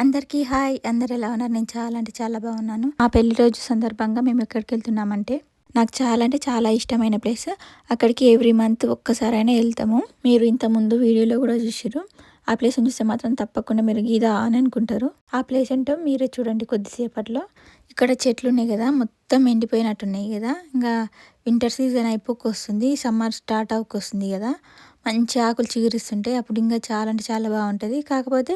అందరికీ హాయ్. అందరు ఎలా ఉన్నారు? నేను చాలా అంటే చాలా బాగున్నాను. మా పెళ్లి రోజు సందర్భంగా మేము ఎక్కడికి వెళ్తున్నామంటే నాకు చాలా అంటే చాలా ఇష్టమైన ప్లేస్. అక్కడికి ఎవ్రీ మంత్ ఒక్కసారైనా వెళ్తాము. మీరు ఇంతకుముందు వీడియోలో కూడా చూసిర్రు. ఆ ప్లేస్ని చూస్తే మాత్రం తప్పకుండా మీరు ఇదా అని అనుకుంటారు. ఆ ప్లేస్ ఏంటో మీరే చూడండి కొద్దిసేపట్లో. ఇక్కడ చెట్లు ఉన్నాయి కదా, మొత్తం ఎండిపోయినట్టున్నాయి కదా. ఇంకా వింటర్ సీజన్ అయిపోకొస్తుంది, సమ్మర్ స్టార్ట్ అవ్వకొస్తుంది కదా. మంచి ఆకులు చిగురిస్తుంటాయి. అప్పుడు ఇంకా చాలా అంటే చాలా బాగుంటుంది. కాకపోతే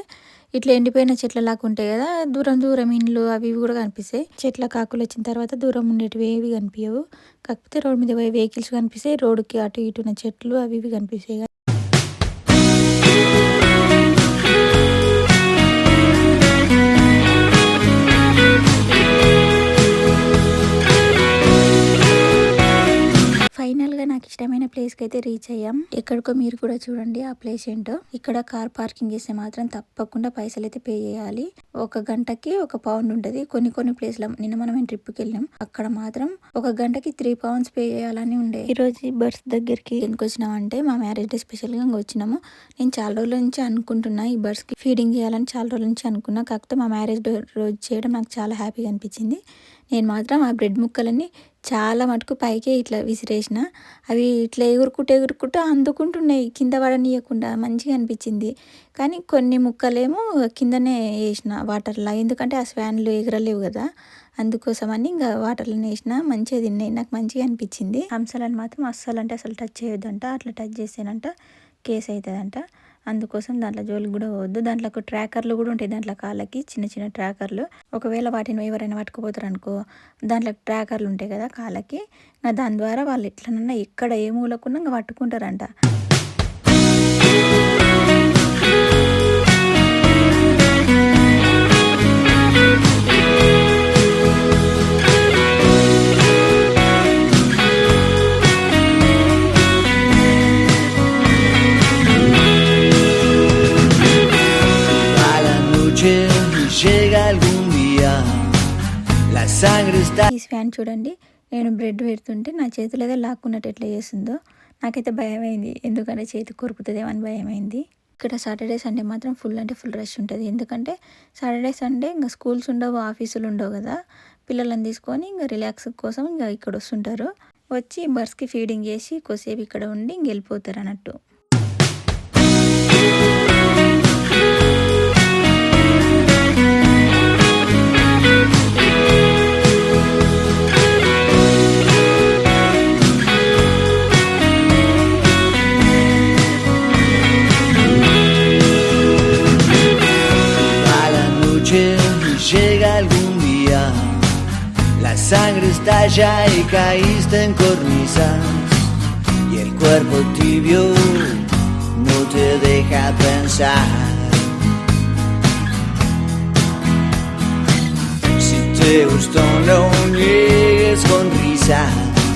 ఇట్లా ఎండిపోయిన చెట్లలాగా ఉంటాయి కదా, దూరం దూరం ఇండ్లు అవి ఇవి కూడా కనిపిస్తాయి. చెట్ల కాకులు వచ్చిన తర్వాత దూరం ఉండేటివి ఏవి కనిపించవు. కాకపోతే రోడ్ మీద పోయే వెహికల్స్ కనిపిస్తాయి, రోడ్డుకి అటు ఇటు ఉన్న చెట్లు అవి ఇవి కనిపిస్తాయి. ఫైనల్గా నాకు ఇష్టమైన ప్లేస్కి అయితే రీచ్ అయ్యాం. ఎక్కడికో మీరు కూడా చూడండి ఆ ప్లేస్ ఏంటో. ఇక్కడ కార్ పార్కింగ్ చేస్తే మాత్రం తప్పకుండా పైసలు అయితే పే చేయాలి. 1 గంటకి 1 పౌండ్ ఉంటుంది. కొన్ని ప్లేస్లో నిన్న మనం ట్రిప్కి వెళ్ళాం, అక్కడ మాత్రం 1 గంటకి 3 పౌండ్స్ పే చేయాలని ఉండే. ఈ రోజు ఈ బర్డ్స్ దగ్గరికి ఎందుకు వచ్చినామంటే మా మ్యారేజ్ డే స్పెషల్గా వచ్చినాము. నేను చాలా రోజుల నుంచి అనుకుంటున్నా ఈ బర్డ్స్కి ఫీడింగ్ చేయాలని, చాలా రోజుల నుంచి అనుకున్నా. కాకపోతే మా మ్యారేజ్ డే రోజు చేయడం నాకు చాలా హ్యాపీగా అనిపించింది. నేను మాత్రం ఆ బ్రెడ్ ముక్కలన్నీ చాలా మటుకు పైకే ఇట్లా విసిరేసిన. అవి ఇట్లా ఎగురుకుంటూ అందుకుంటున్నాయి, కింద పడనీయకుండా. మంచిగా అనిపించింది. కానీ కొన్ని ముక్కలేమో కిందనే వేసిన వాటర్లో, ఎందుకంటే ఆ స్వాన్లు ఎగరలేవు కదా, అందుకోసమని ఇంకా వాటర్లోనే వేసిన. మంచిగా తిన్నాయి, నాకు మంచిగా అనిపించింది. హంసలను మాత్రం అస్సలు టచ్ చేయొద్దంట. అట్లా టచ్ చేసేనంట కేసు అవుతుందంట. అందుకోసం దాంట్లో జోలికి కూడా పోవద్దు. దాంట్లో ట్రాకర్లు కూడా ఉంటాయి, దాంట్లో కాళ్ళకి చిన్న ట్రాకర్లు. ఒకవేళ వాటిని ఎవరైనా పట్టుకుపోతారు అనుకో, దాంట్లో ట్రాకర్లు ఉంటాయి కదా కాళ్ళకి, దాని ద్వారా వాళ్ళు ఎట్లనన్నా ఎక్కడ ఏ మూలకున్నా ఇంకా పట్టుకుంటారంట. ఈ స్వాన్ చూడండి, నేను బ్రెడ్ పెడుతుంటే నా చేతులు ఏదో లాక్కున్నట్టు ఎట్లా చేస్తుందో. నాకైతే భయమైంది, ఎందుకంటే చేతి కొరుకుతుందేమో అని భయమైంది. ఇక్కడ సాటర్డే సండే మాత్రం ఫుల్ అంటే ఫుల్ రష్ ఉంటుంది. ఎందుకంటే సాటర్డే సండే ఇంకా స్కూల్స్ ఉండవు, ఆఫీసులు ఉండవు కదా. పిల్లలను తీసుకొని ఇంకా రిలాక్స్ కోసం ఇంకా ఇక్కడ వస్తుంటారు. వచ్చి బర్డ్స్కి ఫీడింగ్ చేసి కొద్దిసేపు ఇక్కడ ఉండి ఇంక వెళ్ళిపోతారు అన్నట్టు. Llega algún día, la sangre estalla y caíste en cornisas y el cuerpo tibio no te deja pensar. Si te gustó no niegues con risas,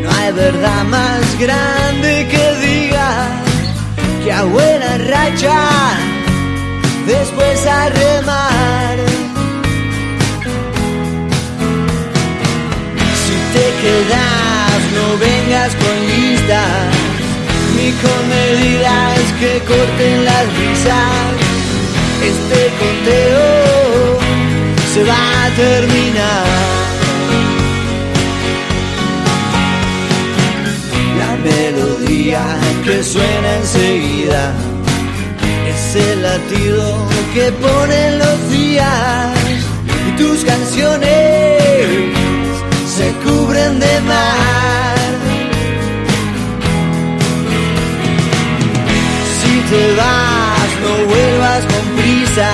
no hay verdad más grande que digas que a buena racha después a remar. Si te quedas no vengas con listas ni con medidas que corten las risas. Este conteo se va a terminar. La melodía que suena enseguida es el latido que ponen los días y tus canciones se cubren de mar. Si te vas no vuelvas con prisa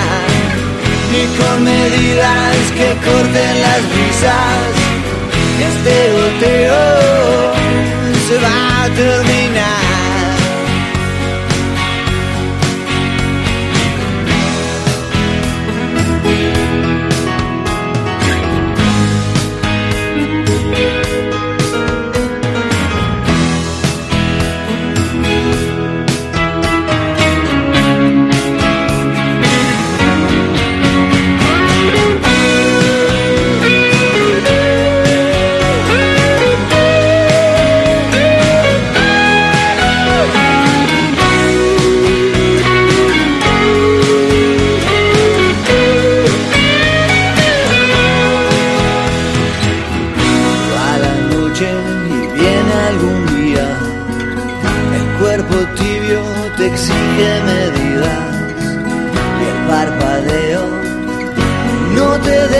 ni con medidas que corten las risas. Este goteo se va a terminar.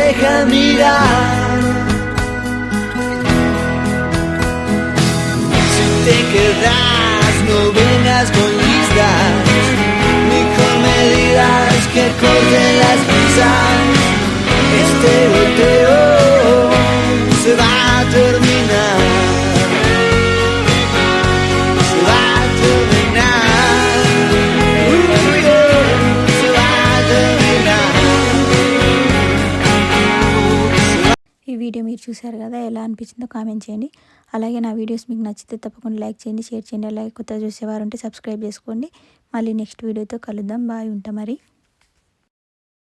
deja mirar. Si te quedas, no vengas con listas, ni con medidas que corten las prisas. Este goteo se va a terminar. Se va a terminar. Se va a terminar. ఈ video మీరు చూశారు కదా, ఎలా అనిపించిందో comment చేయండి. అలాగే నా videos మీకు నచ్చితే తప్పకుండా లైక్ చేయండి, షేర్ చేయండి. అలాగే కొత్తగా చూసేవారు ఉంటే సబ్స్క్రైబ్ చేసుకోండి. మళ్ళీ నెక్స్ట్ వీడియోతో కలుద్దాం. బాయ్, ఉంటా మరి.